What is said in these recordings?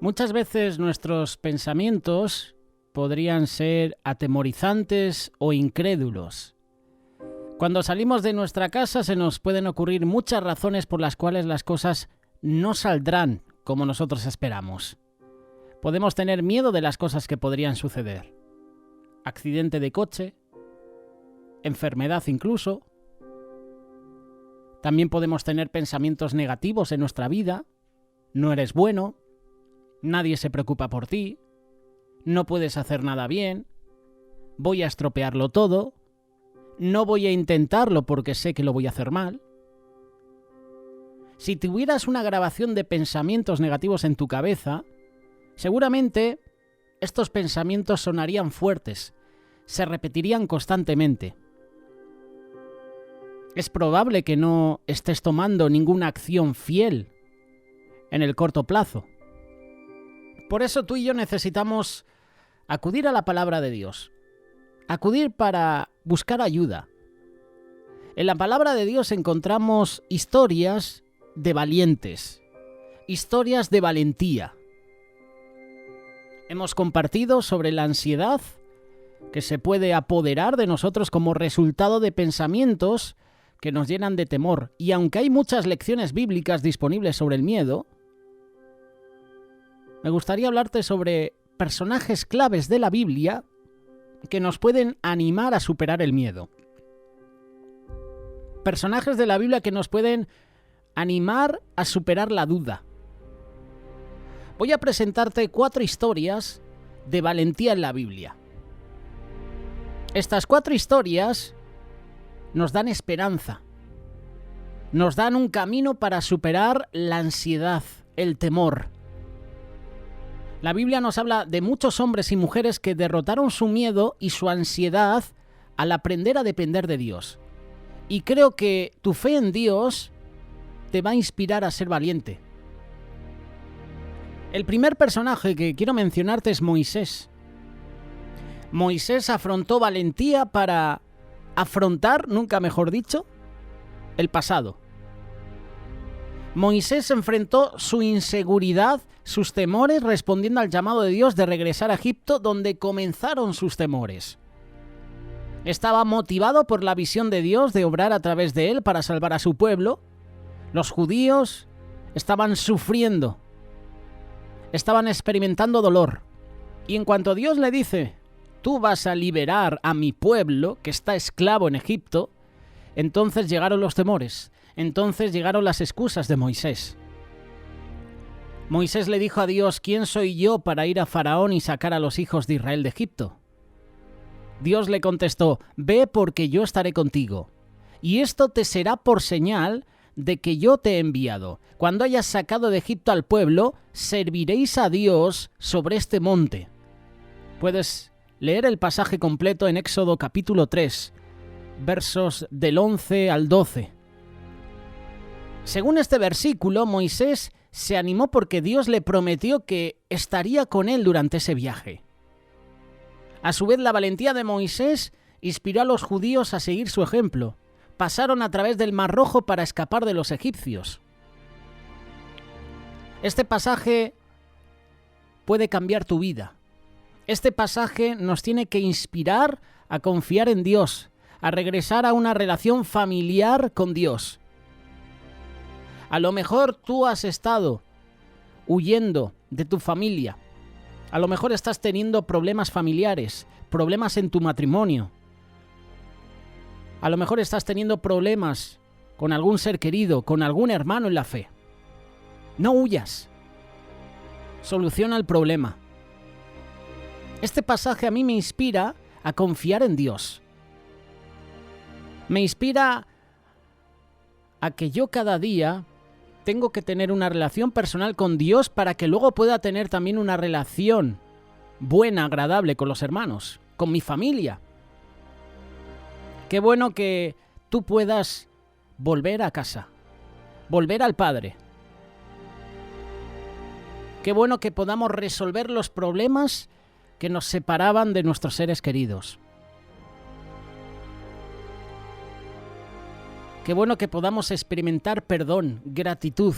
Muchas veces nuestros pensamientos podrían ser atemorizantes o incrédulos. Cuando salimos de nuestra casa se nos pueden ocurrir muchas razones por las cuales las cosas no saldrán como nosotros esperamos. Podemos tener miedo de las cosas que podrían suceder. Accidente de coche, enfermedad incluso. También podemos tener pensamientos negativos en nuestra vida. No eres bueno, nadie se preocupa por ti, no puedes hacer nada bien, voy a estropearlo todo, no voy a intentarlo porque sé que lo voy a hacer mal. Si tuvieras una grabación de pensamientos negativos en tu cabeza, seguramente estos pensamientos sonarían fuertes, se repetirían constantemente. Es probable que no estés tomando ninguna acción fiel en el corto plazo. Por eso tú y yo necesitamos acudir a la palabra de Dios, acudir para buscar ayuda. En la palabra de Dios encontramos historias de valientes, historias de valentía. Hemos compartido sobre la ansiedad que se puede apoderar de nosotros como resultado de pensamientos que nos llenan de temor. Y aunque hay muchas lecciones bíblicas disponibles sobre el miedo, me gustaría hablarte sobre personajes claves de la Biblia que nos pueden animar a superar el miedo. Personajes de la Biblia que nos pueden animar a superar la duda. Voy a presentarte 4 historias de valentía en la Biblia. Estas 4 historias nos dan esperanza, nos dan un camino para superar la ansiedad, el temor. La Biblia nos habla de muchos hombres y mujeres que derrotaron su miedo y su ansiedad al aprender a depender de Dios. Y creo que tu fe en Dios te va a inspirar a ser valiente. El primer personaje que quiero mencionarte es Moisés. Moisés afrontó valentía para afrontar, nunca mejor dicho, el pasado. Moisés enfrentó su inseguridad, sus temores, respondiendo al llamado de Dios de regresar a Egipto, donde comenzaron sus temores. Estaba motivado por la visión de Dios de obrar a través de él para salvar a su pueblo. Los judíos estaban sufriendo, estaban experimentando dolor. Y en cuanto Dios le dice: tú vas a liberar a mi pueblo que está esclavo en Egipto, entonces llegaron los temores, entonces llegaron las excusas de Moisés. Moisés le dijo a Dios: ¿quién soy yo para ir a Faraón y sacar a los hijos de Israel de Egipto? Dios le contestó: ve porque yo estaré contigo, y esto te será por señal de que yo te he enviado. Cuando hayas sacado de Egipto al pueblo, serviréis a Dios sobre este monte. Puedes leer el pasaje completo en Éxodo capítulo 3, versos del 11 al 12. Según este versículo, Moisés se animó porque Dios le prometió que estaría con él durante ese viaje. A su vez, la valentía de Moisés inspiró a los judíos a seguir su ejemplo. Pasaron a través del Mar Rojo para escapar de los egipcios. Este pasaje puede cambiar tu vida. Este pasaje nos tiene que inspirar a confiar en Dios, a regresar a una relación familiar con Dios. A lo mejor tú has estado huyendo de tu familia. A lo mejor estás teniendo problemas familiares, problemas en tu matrimonio. A lo mejor estás teniendo problemas con algún ser querido, con algún hermano en la fe. No huyas. Soluciona el problema. Este pasaje a mí me inspira a confiar en Dios. Me inspira a que yo cada día tengo que tener una relación personal con Dios para que luego pueda tener también una relación buena, agradable con los hermanos, con mi familia. Qué bueno que tú puedas volver a casa, volver al Padre. Qué bueno que podamos resolver los problemas que nos separaban de nuestros seres queridos. Qué bueno que podamos experimentar perdón, gratitud.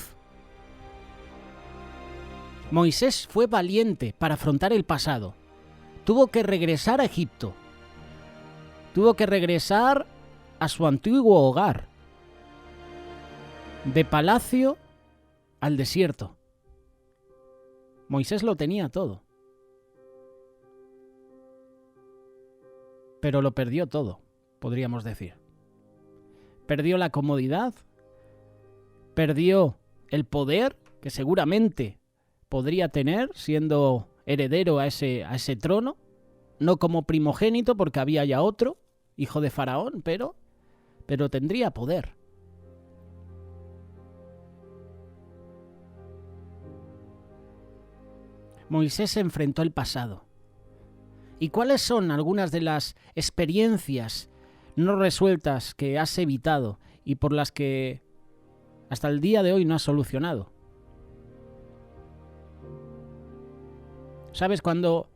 Moisés fue valiente para afrontar el pasado. Tuvo que regresar a Egipto. Tuvo que regresar a su antiguo hogar. De palacio al desierto. Moisés lo tenía todo. Pero lo perdió todo, podríamos decir. Perdió la comodidad, perdió el poder que seguramente podría tener siendo heredero a ese trono, no como primogénito porque había ya otro, hijo de Faraón, pero tendría poder. Moisés se enfrentó al pasado. ¿Y cuáles son algunas de las experiencias no resueltas que has evitado y por las que hasta el día de hoy no has solucionado? ¿Sabes? Cuando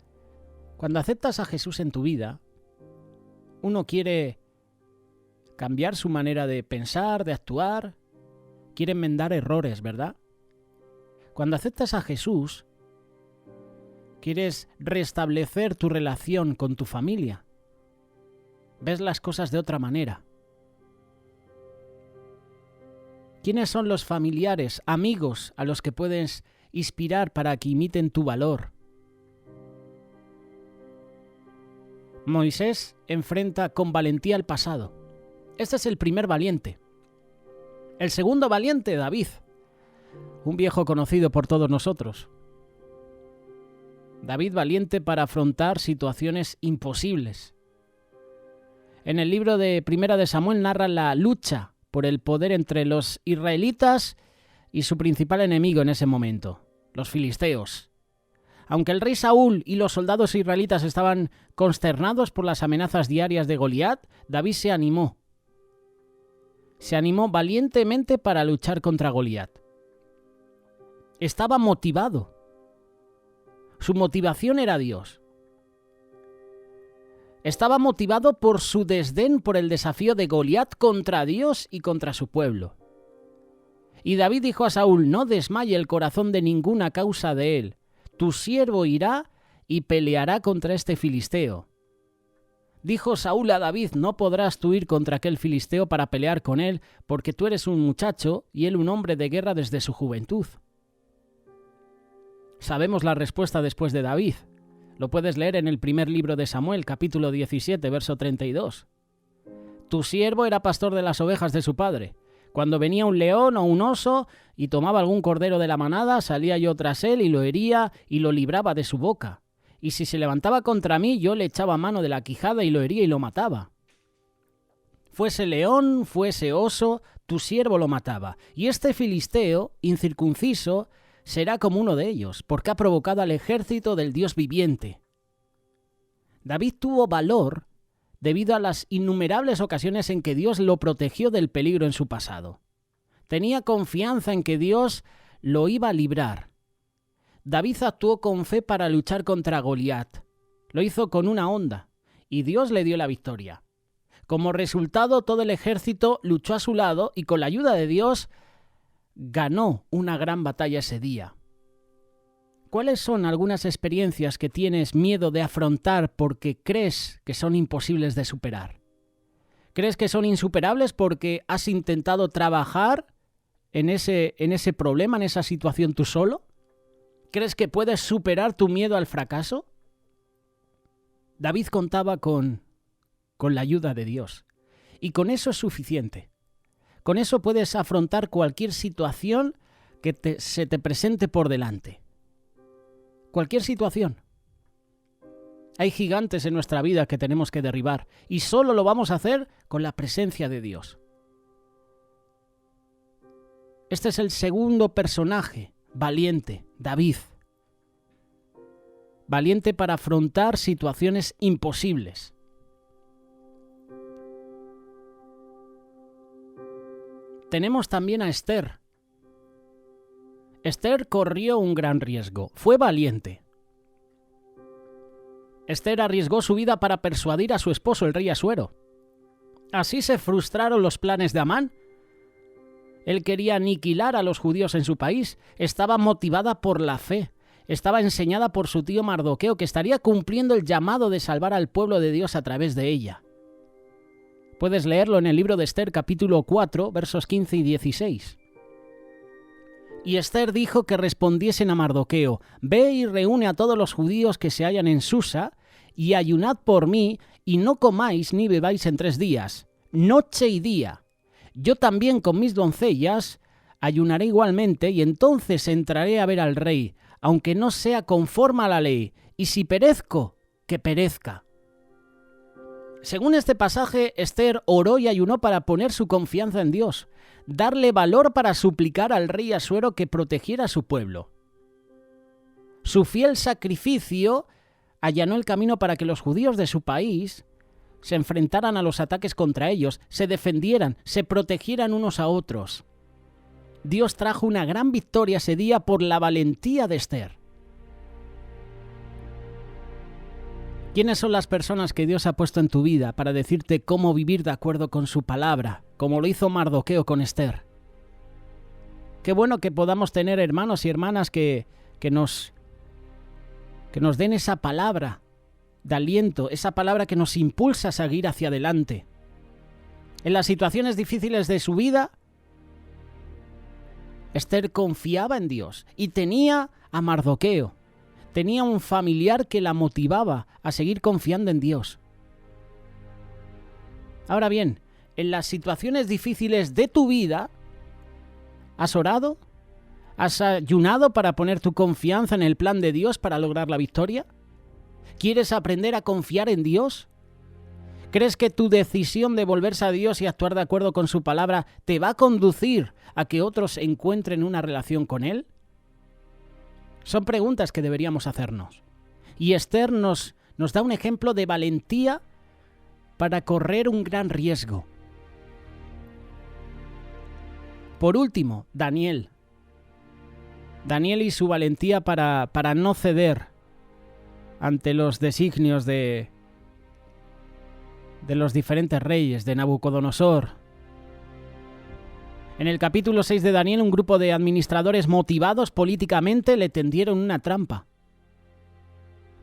aceptas a Jesús en tu vida, uno quiere cambiar su manera de pensar, de actuar, quiere enmendar errores, ¿verdad? Cuando aceptas a Jesús, quieres restablecer tu relación con tu familia. Ves las cosas de otra manera. ¿Quiénes son los familiares, amigos a los que puedes inspirar para que imiten tu valor? Moisés enfrenta con valentía el pasado. Este es el primer valiente. El segundo valiente, David, un viejo conocido por todos nosotros. David valiente para afrontar situaciones imposibles. En el libro de Primera de Samuel narra la lucha por el poder entre los israelitas y su principal enemigo en ese momento, los filisteos. Aunque el rey Saúl y los soldados israelitas estaban consternados por las amenazas diarias de Goliat, David se animó. Se animó valientemente para luchar contra Goliat. Estaba motivado. Su motivación era Dios. Estaba motivado por su desdén por el desafío de Goliat contra Dios y contra su pueblo. Y David dijo a Saúl: no desmaye el corazón de ninguna causa de él. Tu siervo irá y peleará contra este filisteo. Dijo Saúl a David: no podrás tú ir contra aquel filisteo para pelear con él, porque tú eres un muchacho y él un hombre de guerra desde su juventud. Sabemos la respuesta después de David. Lo puedes leer en el primer libro de Samuel, capítulo 17, verso 32. Tu siervo era pastor de las ovejas de su padre. Cuando venía un león o un oso y tomaba algún cordero de la manada, salía yo tras él y lo hería y lo libraba de su boca. Y si se levantaba contra mí, yo le echaba mano de la quijada y lo hería y lo mataba. Fuese león, fuese oso, tu siervo lo mataba. Y este filisteo, incircunciso, será como uno de ellos, porque ha provocado al ejército del Dios viviente. David tuvo valor debido a las innumerables ocasiones en que Dios lo protegió del peligro en su pasado. Tenía confianza en que Dios lo iba a librar. David actuó con fe para luchar contra Goliat. Lo hizo con una honda, y Dios le dio la victoria. Como resultado, todo el ejército luchó a su lado y con la ayuda de Dios ganó una gran batalla ese día. ¿Cuáles son algunas experiencias que tienes miedo de afrontar porque crees que son imposibles de superar? ¿Crees que son insuperables porque has intentado trabajar en ese problema, en esa situación tú solo? ¿Crees que puedes superar tu miedo al fracaso? David contaba con la ayuda de Dios. Y con eso es suficiente. Con eso puedes afrontar cualquier situación que se te presente por delante. Cualquier situación. Hay gigantes en nuestra vida que tenemos que derribar y solo lo vamos a hacer con la presencia de Dios. Este es el segundo personaje valiente, David. Valiente para afrontar situaciones imposibles. Tenemos también a Esther. Esther corrió un gran riesgo. Fue valiente. Esther arriesgó su vida para persuadir a su esposo, el rey Asuero. Así se frustraron los planes de Amán. Él quería aniquilar a los judíos en su país. Estaba motivada por la fe. estaba enseñada por su tío Mardoqueo, que estaría cumpliendo el llamado de salvar al pueblo de Dios a través de ella. Puedes leerlo en el libro de Esther, capítulo 4, versos 15 y 16. Y Esther dijo que respondiesen a Mardoqueo: «Ve y reúne a todos los judíos que se hallan en Susa, y ayunad por mí, y no comáis ni bebáis en 3 días, noche y día. Yo también con mis doncellas ayunaré igualmente, y entonces entraré a ver al rey, aunque no sea conforme a la ley, y si perezco, que perezca». Según este pasaje, Esther oró y ayunó para poner su confianza en Dios, darle valor para suplicar al rey Asuero que protegiera a su pueblo. Su fiel sacrificio allanó el camino para que los judíos de su país se enfrentaran a los ataques contra ellos, se defendieran, se protegieran unos a otros. Dios trajo una gran victoria ese día por la valentía de Esther. ¿Quiénes son las personas que Dios ha puesto en tu vida para decirte cómo vivir de acuerdo con su palabra, como lo hizo Mardoqueo con Esther? Qué bueno que podamos tener hermanos y hermanas que nos den esa palabra de aliento, esa palabra que nos impulsa a seguir hacia adelante. En las situaciones difíciles de su vida, Esther confiaba en Dios y tenía a Mardoqueo. Tenía un familiar que la motivaba a seguir confiando en Dios. Ahora bien, en las situaciones difíciles de tu vida, ¿has orado? ¿Has ayunado para poner tu confianza en el plan de Dios para lograr la victoria? ¿Quieres aprender a confiar en Dios? ¿Crees que tu decisión de volverse a Dios y actuar de acuerdo con su palabra te va a conducir a que otros encuentren una relación con Él? Son preguntas que deberíamos hacernos. Y Esther nos da un ejemplo de valentía para correr un gran riesgo. Por último, Daniel. Daniel y su valentía para no ceder ante los designios de los diferentes reyes, de Nabucodonosor. En el capítulo 6 de Daniel, un grupo de administradores motivados políticamente le tendieron una trampa.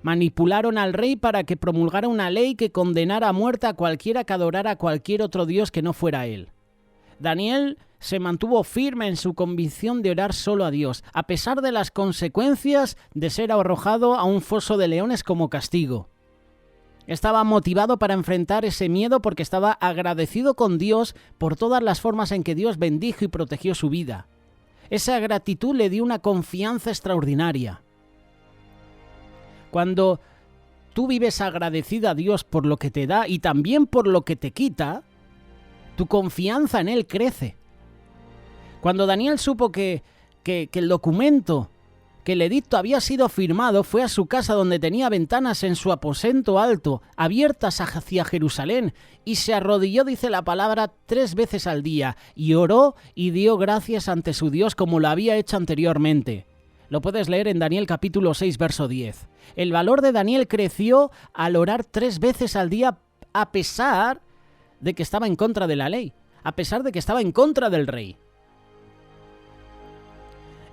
Manipularon al rey para que promulgara una ley que condenara a muerte a cualquiera que adorara a cualquier otro dios que no fuera él. Daniel se mantuvo firme en su convicción de orar solo a Dios, a pesar de las consecuencias de ser arrojado a un foso de leones como castigo. Estaba motivado para enfrentar ese miedo porque estaba agradecido con Dios por todas las formas en que Dios bendijo y protegió su vida. Esa gratitud le dio una confianza extraordinaria. Cuando tú vives agradecido a Dios por lo que te da y también por lo que te quita, tu confianza en Él crece. Cuando Daniel supo que el documento, que el edicto había sido firmado, fue a su casa donde tenía ventanas en su aposento alto, abiertas hacia Jerusalén, y se arrodilló, dice la palabra, 3 veces al día, y oró y dio gracias ante su Dios como lo había hecho anteriormente. Lo puedes leer en Daniel capítulo 6, verso 10. El valor de Daniel creció al orar 3 veces al día a pesar de que estaba en contra de la ley, a pesar de que estaba en contra del rey.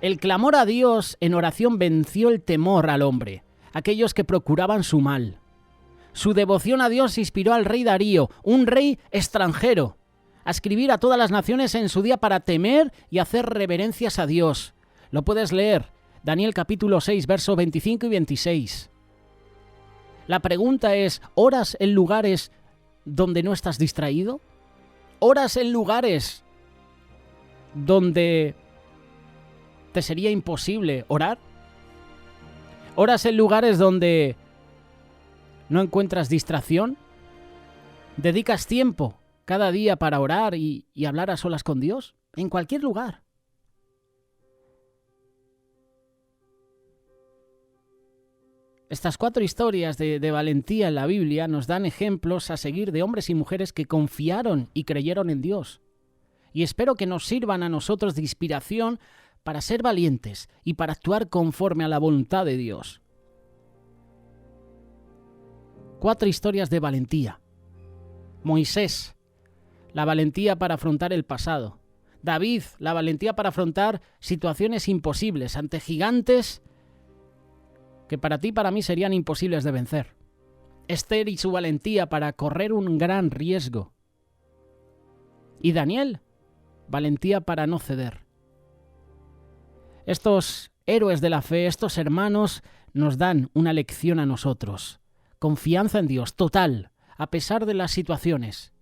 El clamor a Dios en oración venció el temor al hombre, aquellos que procuraban su mal. Su devoción a Dios inspiró al rey Darío, un rey extranjero, a escribir a todas las naciones en su día para temer y hacer reverencias a Dios. Lo puedes leer, Daniel capítulo 6, versos 25 y 26. La pregunta es, ¿oras en lugares donde no estás distraído? ¿Oras en lugares donde te sería imposible orar? ¿Oras en lugares donde no encuentras distracción? ¿Dedicas tiempo cada día para orar y hablar a solas con Dios? En cualquier lugar. Estas 4 historias de valentía en la Biblia nos dan ejemplos a seguir de hombres y mujeres que confiaron y creyeron en Dios. Y espero que nos sirvan a nosotros de inspiración para ser valientes y para actuar conforme a la voluntad de Dios. 4 historias de valentía. Moisés, la valentía para afrontar el pasado. David, la valentía para afrontar situaciones imposibles ante gigantes que para ti y para mí serían imposibles de vencer. Esther y su valentía para correr un gran riesgo. Y Daniel, valentía para no ceder. Estos héroes de la fe, estos hermanos, nos dan una lección a nosotros. Confianza en Dios, total, a pesar de las situaciones,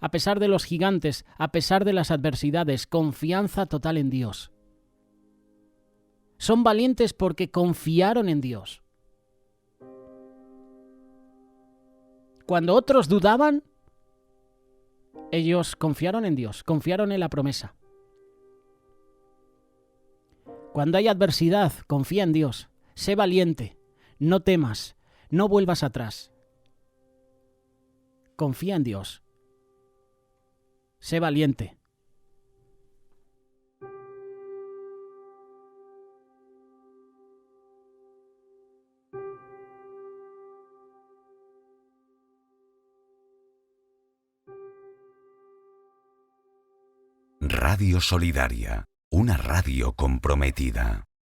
a pesar de los gigantes, a pesar de las adversidades, confianza total en Dios. Son valientes porque confiaron en Dios. Cuando otros dudaban, ellos confiaron en Dios, confiaron en la promesa. Cuando hay adversidad, confía en Dios, sé valiente, no temas, no vuelvas atrás. Confía en Dios, sé valiente. Radio Solidaria, una radio comprometida.